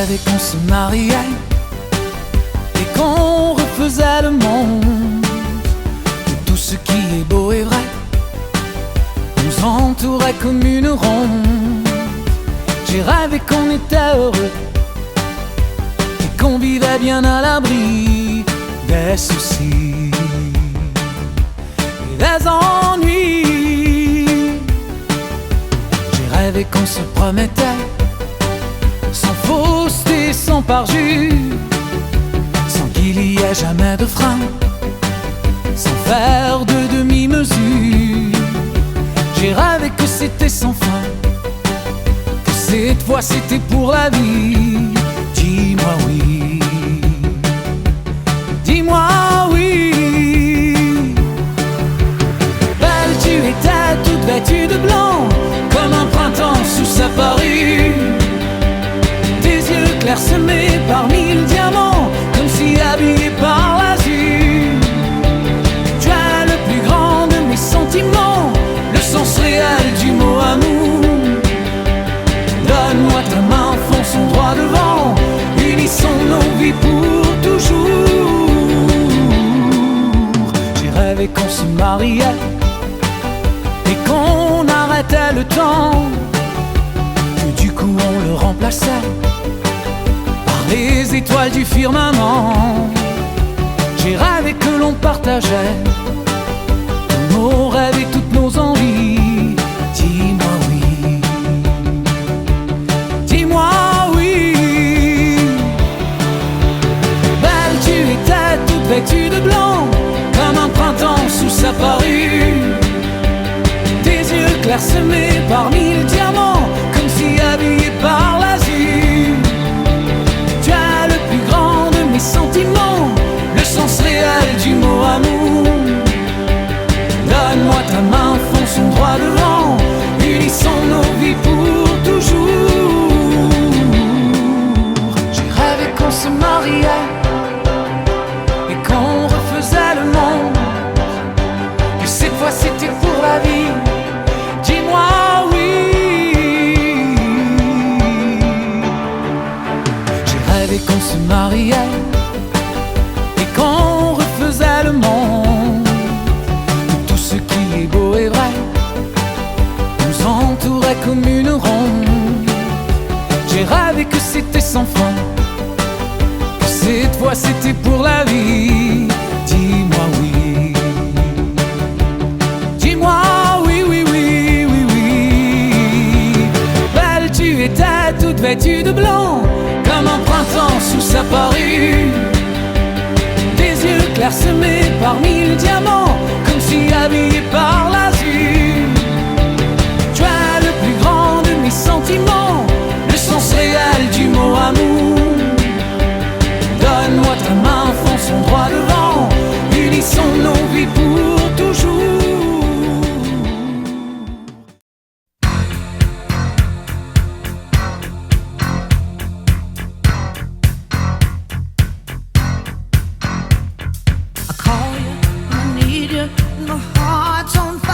rêvé qu'on se mariait et qu'on refaisait le monde, que tout ce qui est beau et vrai nous entourait comme une ronde. J'ai rêvé qu'on était heureux et qu'on vivait bien à l'abri des soucis et des ennuis. J'ai rêvé qu'on se promettait sans fausseté, sans parjure, sans qu'il y ait jamais de frein, sans faire de demi-mesure. J'ai rêvé que c'était sans fin, que cette fois c'était pour la vie. Dis-moi oui, dis-moi oui. Belle, tu étais toute vêtue de blanc, comme un printemps sous sa parure. Tes yeux clairsemés par 1000 diamants, comme si habillés par l'azur. Tu es le plus grand de mes sentiments, le sens réel du mot amour. Donne-moi ta main, fonçons droit devant, unissons nos vies pour toujours. J'ai rêvé qu'on se mariait et qu'on arrêtait le temps, que du coup on le remplaçait par les étoiles du firmament. J'ai rêvé que l'on partageait tous nos rêves et toutes nos envies. Dis-moi oui, dis-moi oui. Belle, tu étais toute vêtue de blanc, comme un printemps sous sa parure. Tes yeux clairsemés par 1000 diamants, comme si habillés par l'azur. Tu es le plus grand de mes sentiments, le sens réel du mot amour. Donne-moi ta main, fonçons droit devant, unissons nos vies pour toujours. J'ai rêvé qu'on se mariait et qu'on refaisait le monde, que cette fois c'était pour la vie. Dis-moi oui. J'ai rêvé qu'on se mariait et qu'on refaisait le monde, que tout ce qui est beau et vrai nous entourait comme une ronde. J'ai rêvé que c'était sans fin, que cette fois c'était pour la vie. Dis-moi oui, dis-moi oui, oui, oui, oui, oui. Belle, tu étais toute vêtue de blanc, comme un printemps sous sa parure. Tes yeux clairsemés par 1000 diamants, comme si habillés par l'azur. Tu es le plus grand de mes sentiments, le sens réel du mot amour. Donne-moi ta main, fonçons droit devant, unissons nos vies pour toujours. I call you, I need you, my heart's on fire.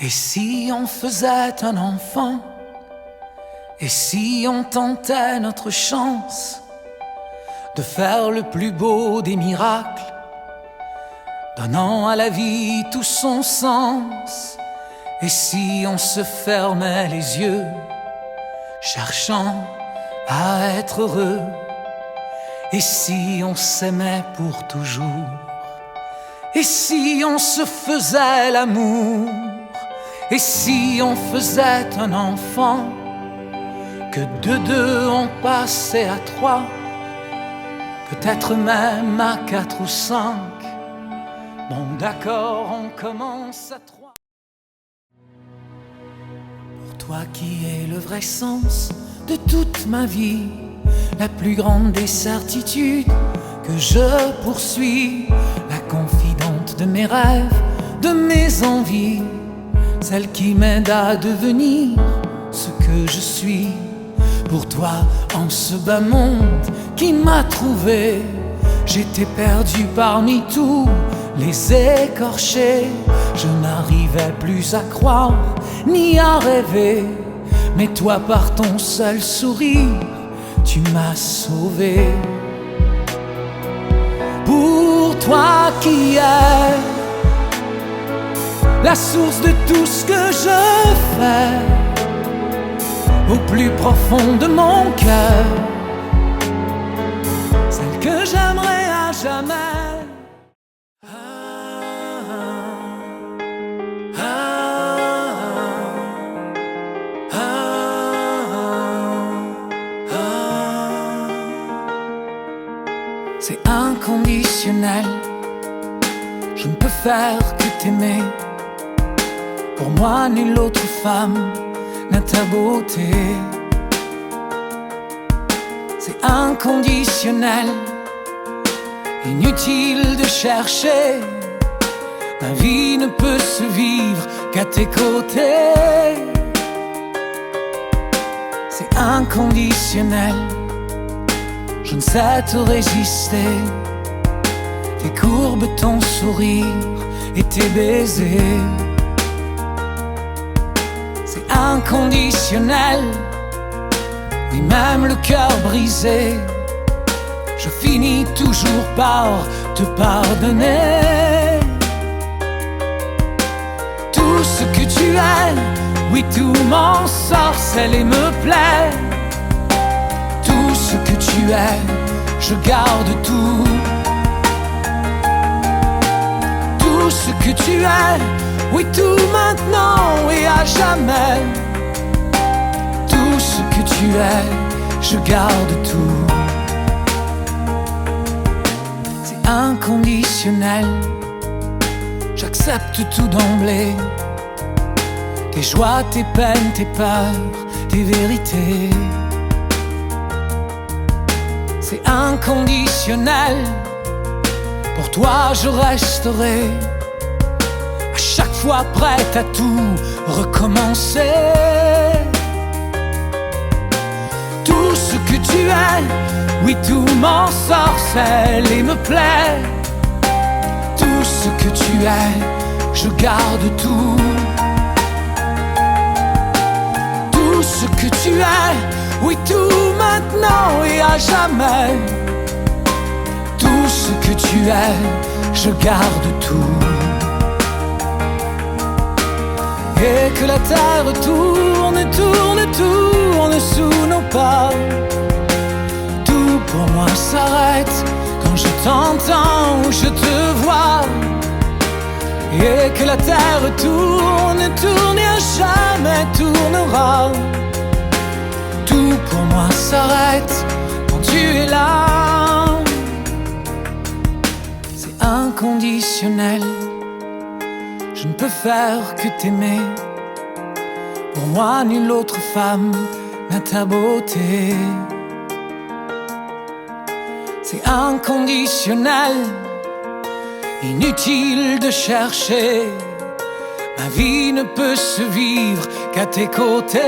Et si on faisait un enfant? Et si on tentait notre chance de faire le plus beau des miracles, donnant à la vie tout son sens? Et si on se fermait les yeux, cherchant à être heureux? Et si on s'aimait pour toujours? Et si on se faisait l'amour? Et si on faisait un enfant? Que de deux on passait à trois, peut-être même à 4 ou 5. Bon d'accord, on commence à 3. Pour toi qui est le vrai sens de toute ma vie, la plus grande des certitudes que je poursuis, la confidente de mes rêves, de mes envies, celle qui m'aide à devenir ce que je suis. Pour toi, en ce bas monde qui m'a trouvé, j'étais perdu parmi tous les écorchés. Je n'arrivais plus à croire ni à rêver, mais toi par ton seul sourire, tu m'as sauvé. Pour toi qui es la source de tout ce que je fais, au plus profond de mon cœur, celle que j'aimerais à jamais. C'est inconditionnel, je ne peux faire que t'aimer. Pour moi, nulle autre femme n'a ta beauté. C'est inconditionnel, inutile de chercher. Ma vie ne peut se vivre qu'à tes côtés. C'est inconditionnel, je ne sais te résister. Tes courbes, ton sourire et tes baisers. C'est inconditionnel, oui même le cœur brisé, je finis toujours par te pardonner. Tout ce que tu es, oui tout m'ensorcelle et me plaît. Tout ce que tu es, je garde tout. Tout ce que tu es, oui tout maintenant et à jamais. Tout ce que tu es, je garde tout. C'est inconditionnel, j'accepte tout d'emblée. Tes joies, tes peines, tes peurs, tes vérités. C'est inconditionnel, pour toi je resterai. À chaque fois prête à tout recommencer. Tout ce que tu es, oui tout m'ensorcelle et me plaît. Tout ce que tu es, je garde tout. Tout ce que tu es, oui tout maintenant et à jamais. Tout ce que tu es, je garde tout. Et que la terre tourne, tourne, tourne sous nos pas. Tout pour moi s'arrête quand je t'entends ou je te vois. Et que la terre tourne, tourne et à jamais tournera. Tout pour moi s'arrête quand tu es là. C'est inconditionnel, je ne peux faire que t'aimer. Pour moi, nulle autre femme n'a ta beauté. C'est inconditionnel, inutile de chercher. Ma vie ne peut se vivre qu'à tes côtés.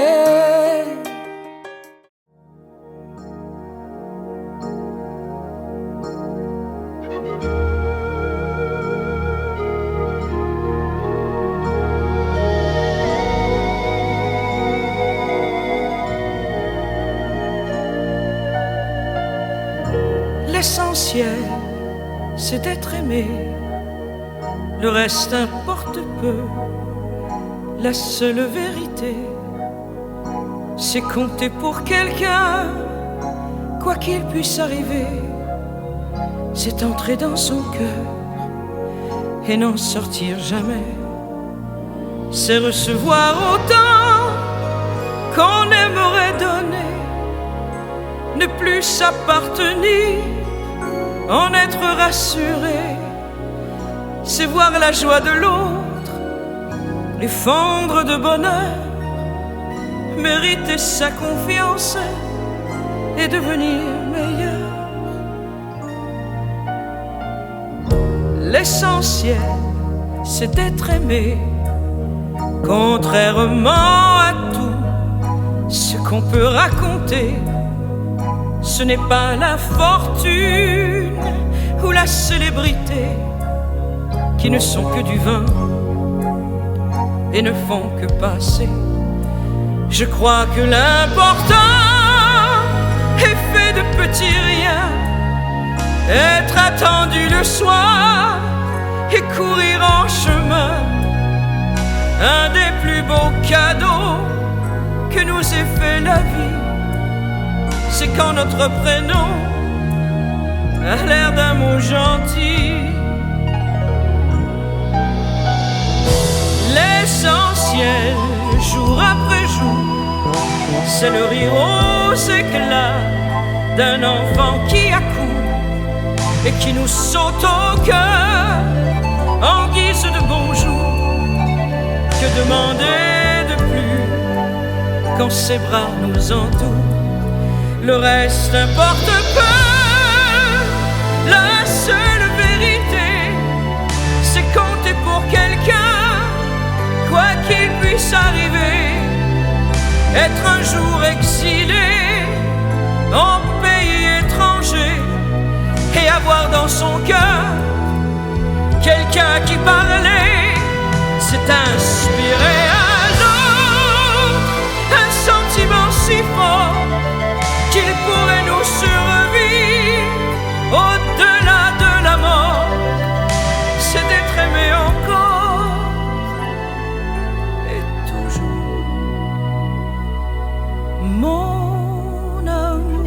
L'essentiel, c'est d'être aimé. Le reste importe peu. La seule vérité, c'est compter pour quelqu'un, quoi qu'il puisse arriver. C'est entrer dans son cœur et n'en sortir jamais. C'est recevoir autant qu'on aimerait donner, ne plus s'appartenir, en être rassuré. C'est voir la joie de l'autre, lui fondre de bonheur, mériter sa confiance et devenir meilleur. L'essentiel, c'est d'être aimé, contrairement à tout ce qu'on peut raconter. Ce n'est pas la fortune ou la célébrité qui ne sont que du vin et ne font que passer. Je crois que l'important est fait de petits riens, être attendu le soir et courir en chemin. Un des plus beaux cadeaux que nous ait fait la vie, c'est quand notre prénom a l'air d'un mot gentil. L'essentiel, jour après jour, c'est le rire aux éclats d'un enfant qui accourt et qui nous saute au cœur en guise de bonjour. Que demander de plus quand ses bras nous entourent? Le reste importe peu. La seule vérité, c'est compter pour quelqu'un, quoi qu'il puisse arriver. Être un jour exilé en pays étranger et avoir dans son cœur quelqu'un qui parlait, c'est inspirer un autre, un sentiment si fort qu'il pourrait nous survivre au-delà de la mort. C'est d'être aimé encore et toujours, mon amour.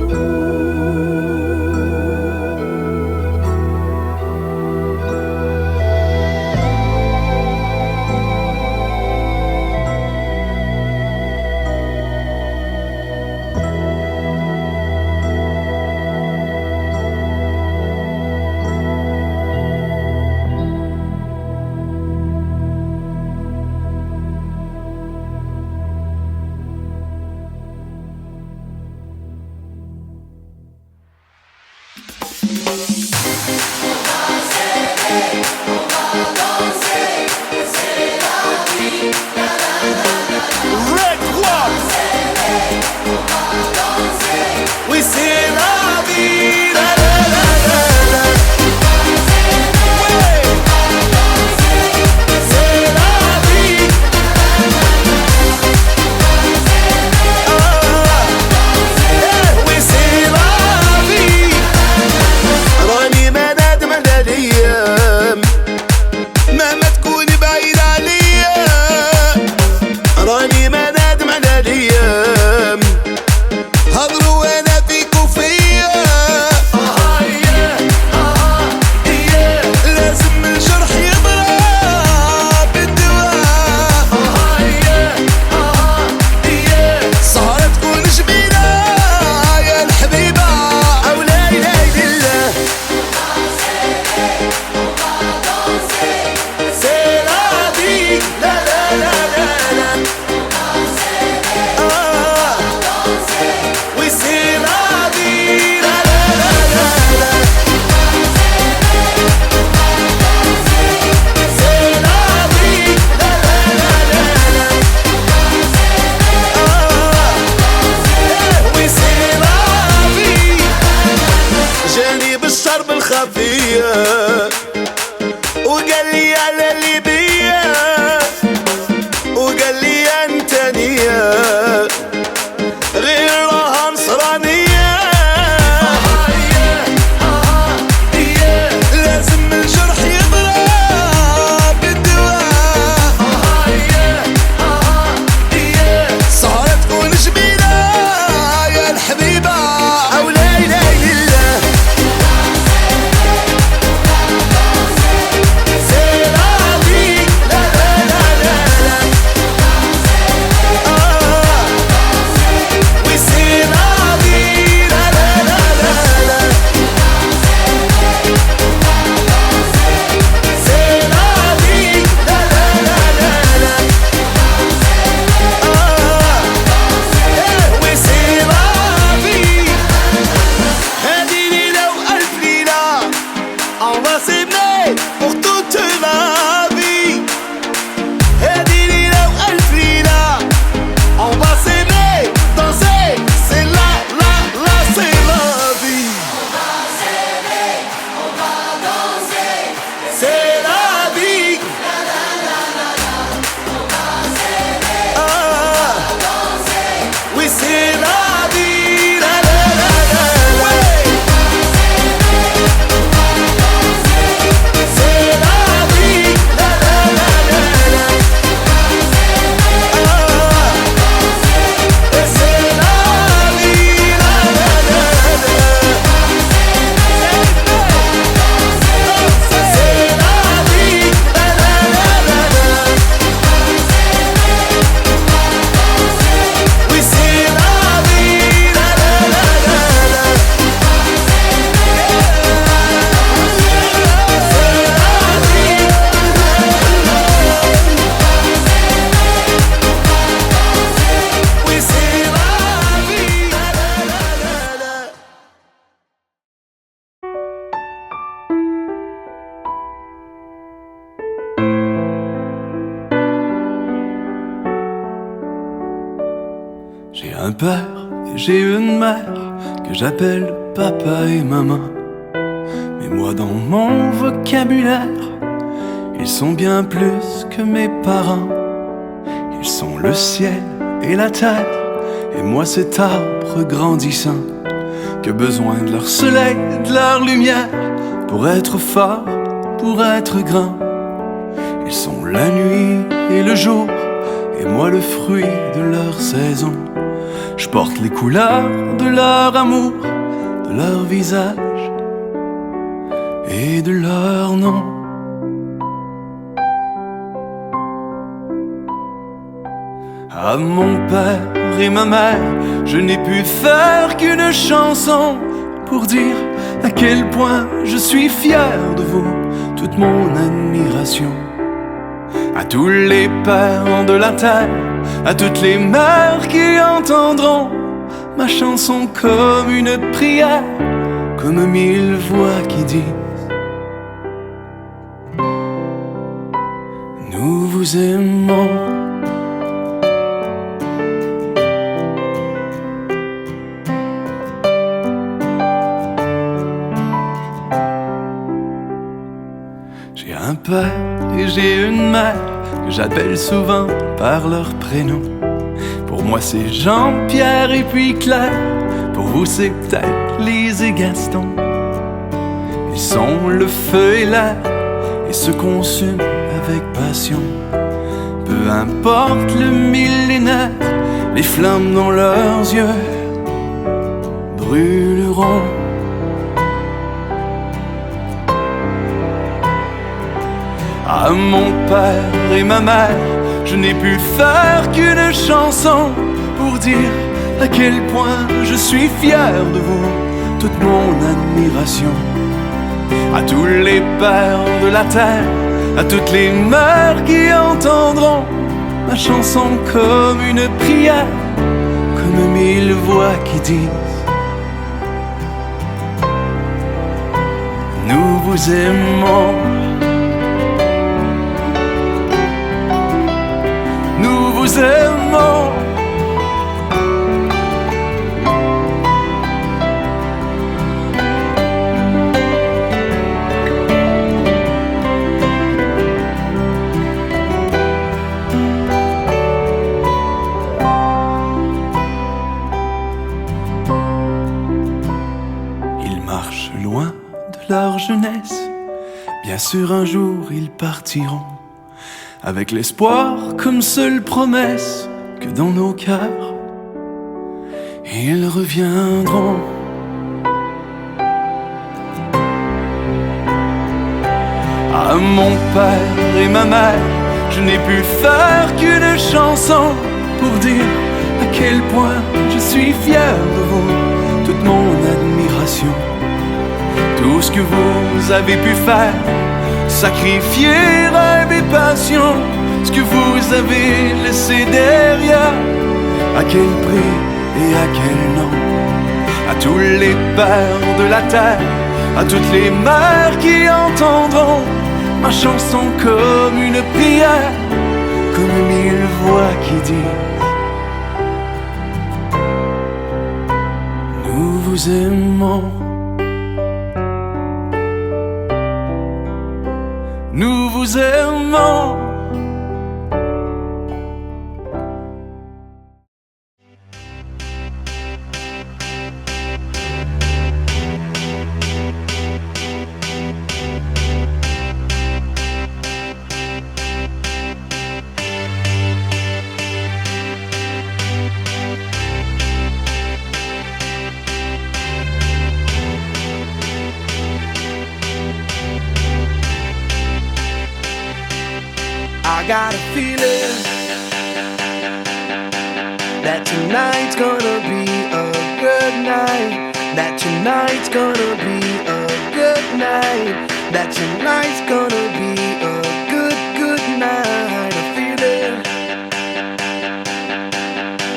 un père et j'ai une mère que j'appelle papa et maman. Mais moi dans mon vocabulaire, ils sont bien plus que mes parents. Ils sont le ciel et la terre, et moi cet arbre grandissant, que besoin de leur soleil, de leur lumière, pour être fort, pour être grand. Ils sont la nuit et le jour, et moi le fruit de leur saison. Je porte les couleurs de leur amour, de leur visage et de leur nom. À mon père et ma mère, je n'ai pu faire qu'une chanson pour dire à quel point je suis fier de vous, toute mon admiration. À tous les pères de la terre, à toutes les mères qui entendront ma chanson comme une prière, comme 1000 voix qui disent: nous vous aimons. J'ai un père et j'ai une mère que j'appelle souvent par leur prénom. Pour moi c'est Jean, Pierre et puis Claire. Pour vous c'est peut-être Lise et Gaston. Ils sont le feu et l'air et se consument avec passion. Peu importe le millénaire, les flammes dans leurs yeux brûleront. À mon père et ma mère, je n'ai pu faire qu'une chanson pour dire à quel point je suis fier de vous, toute mon admiration. À tous les pères de la terre, à toutes les mères qui entendront ma chanson comme une prière, comme 1000 voix qui disent: nous vous aimons. Nous vous aimons. Ils marchent loin de leur jeunesse. Bien sûr un jour ils partiront, avec l'espoir comme seule promesse que dans nos cœurs ils reviendront. À mon père et ma mère, je n'ai pu faire qu'une chanson pour dire à quel point je suis fier de vous, toute mon admiration. Tout ce que vous avez pu faire, sacrifier rêve et passion, ce que vous avez laissé derrière, à quel prix et à quel nom. À tous les pères de la terre, à toutes les mères qui entendront ma chanson comme une prière, comme 1000 voix qui disent: nous vous aimons. Nous vous aimons. I got a feeling that tonight's gonna be a good night. That tonight's gonna be a good night. That tonight's gonna be a good night. A feeling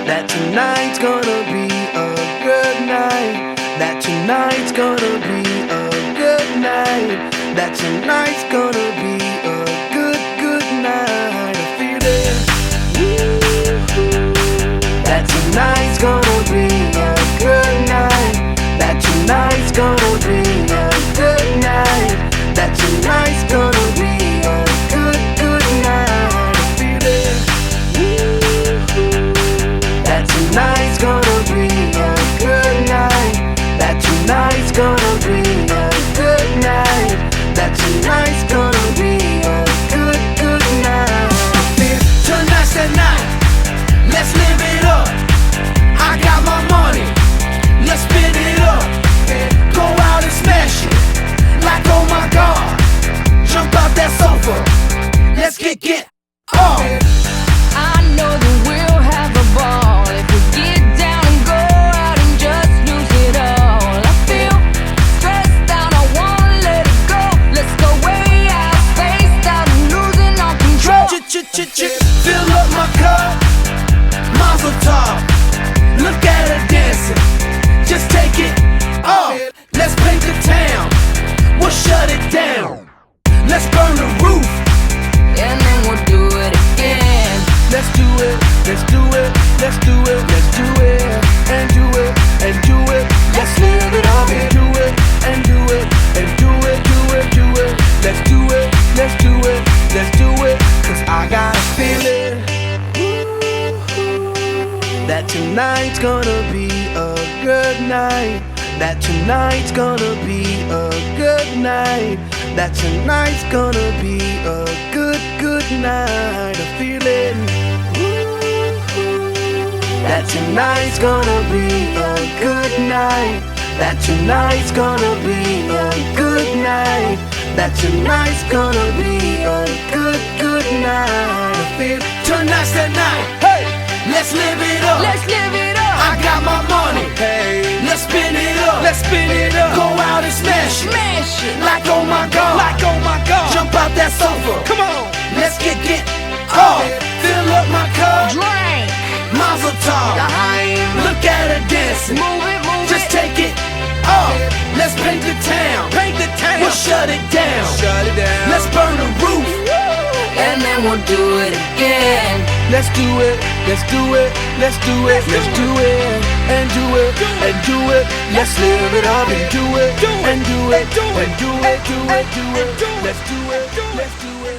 that tonight's gonna be a good night. That tonight's gonna be a good night. That tonight's gonna be a good night. A feeling that tonight's gonna kick it off. I know that we'll have a ball if we get down and go out and just lose it all. I feel stressed out, I wanna let it go. Let's go way out, spaced out and losing all control. Fill up my cup, Mazel tov. Look at her dancing, just take it off. Let's paint the town, we'll shut it down. Let's burn the roof, And then we'll do it again. let's do it, let's do it, let's do it, let's do it, and do it, and do it. Let's live it up and do it, and do it, and do it, do it, do it. Let's do it, let's do it, let's do it. Cause I got a feeling that tonight's gonna be a good night. That tonight's gonna be a good night. That tonight's gonna be a good, good night. A feeling that tonight's gonna be a good night. That tonight's gonna be a good night. That tonight's gonna be a good, good night. I feel tonight's the night. Hey, let's live it up. Let's live it up. I got my money. Hey, let's spin it up. Let's spin it up. Go out and smash it. Smash it. Like oh my god. Like oh my god. Jump out that sofa. Come on. Let's get off. Fill up my cup. Drink. Mazel tov. Look at her dancing. Move it, move Just it. take it off. Let's paint the town. Paint the town. We'll shut it down. Shut it down. Let's burn the roof. And then we'll do it again. Let's do it. Let's do it. Let's do it. Let's do it. And do it. And do it. Let's live it up and do it. And do it. And do it. Do it. Do it. Let's do it. Let's do it.